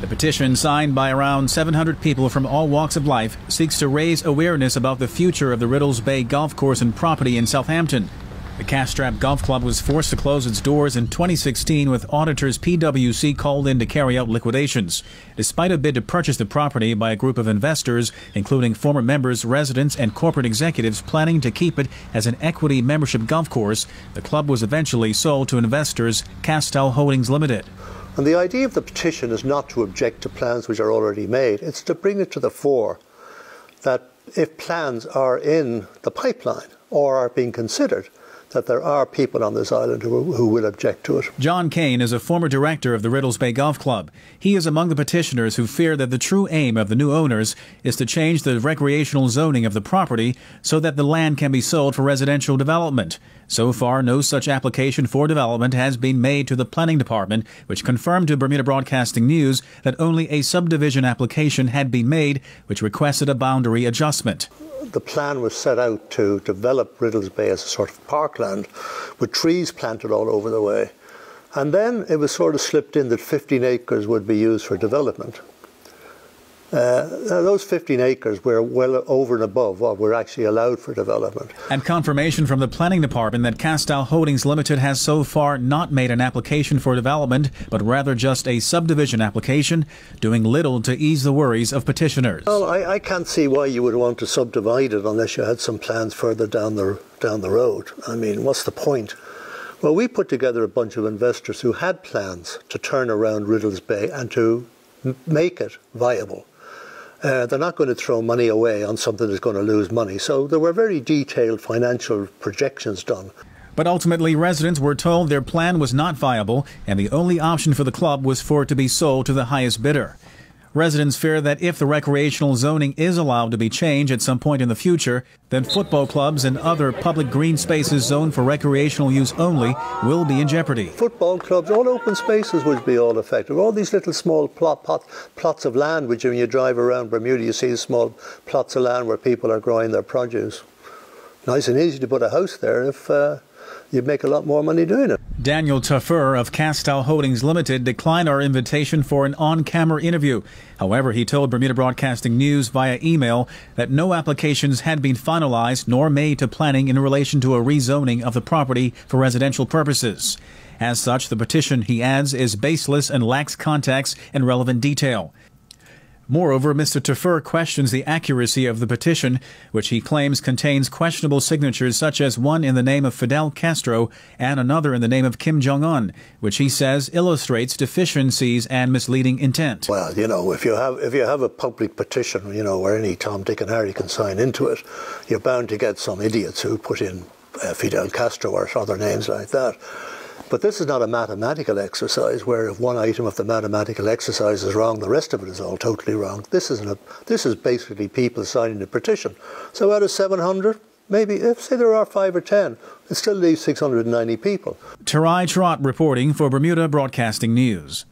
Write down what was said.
The petition, signed by around 700 people from all walks of life, seeks to raise awareness about the future of the Riddells Bay golf course and property in Southampton. The cash-strapped golf club was forced to close its doors in 2016 with auditors PwC called in to carry out liquidations. Despite a bid to purchase the property by a group of investors, including former members, residents and corporate executives planning to keep it as an equity membership golf course, the club was eventually sold to investors Castell Holdings Limited. And the idea of the petition is not to object to plans which are already made. It's to bring it to the fore that if plans are in the pipeline or are being considered, that there are people on this island who will object to it. John Kane is a former director of the Riddells Bay Golf Club. He is among the petitioners who fear that the true aim of the new owners is to change the recreational zoning of the property so that the land can be sold for residential development. So far, no such application for development has been made to the planning department, which confirmed to Bermuda Broadcasting News that only a subdivision application had been made, which requested a boundary adjustment. The plan was set out to develop Riddells Bay as a sort of parkland with trees planted all over the way. And then it was sort of slipped in that 15 acres would be used for development. Those 15 acres were well over and above what were actually allowed for development. And confirmation from the planning department that Castell Holdings Limited has so far not made an application for development, but rather just a subdivision application, doing little to ease the worries of petitioners. Well, I can't see why you would want to subdivide it unless you had some plans further down the road. I mean, what's the point? Well, we put together a bunch of investors who had plans to turn around Riddells Bay and to make it viable. They're not going to throw money away on something that's going to lose money. So there were very detailed financial projections done. But ultimately, residents were told their plan was not viable, and the only option for the club was for it to be sold to the highest bidder. Residents fear that if the recreational zoning is allowed to be changed at some point in the future, then football clubs and other public green spaces zoned for recreational use only will be in jeopardy. Football clubs, all open spaces would be all affected. All these little small plots of land, which when you drive around Bermuda, you see small plots of land where people are growing their produce. Nice and easy to put a house there if you'd make a lot more money doing it. Daniel Tuffer of Castell Holdings Limited declined our invitation for an on-camera interview. However, he told Bermuda Broadcasting News via email that no applications had been finalized nor made to planning in relation to a rezoning of the property for residential purposes. As such, the petition, he adds, is baseless and lacks context and relevant detail. Moreover, Mr. Tuffer questions the accuracy of the petition, which he claims contains questionable signatures such as one in the name of Fidel Castro and another in the name of Kim Jong-un, which he says illustrates deficiencies and misleading intent. Well, you know, if you have a public petition, you know, where any Tom, Dick and Harry can sign into it, you're bound to get some idiots who put in Fidel Castro or other names like that. But this is not a mathematical exercise where if one item of the mathematical exercise is wrong, the rest of it is all totally wrong. This is basically people signing a petition. So out of 700, maybe, say there are 5 or 10, it still leaves 690 people. Tari Trott reporting for Bermuda Broadcasting News.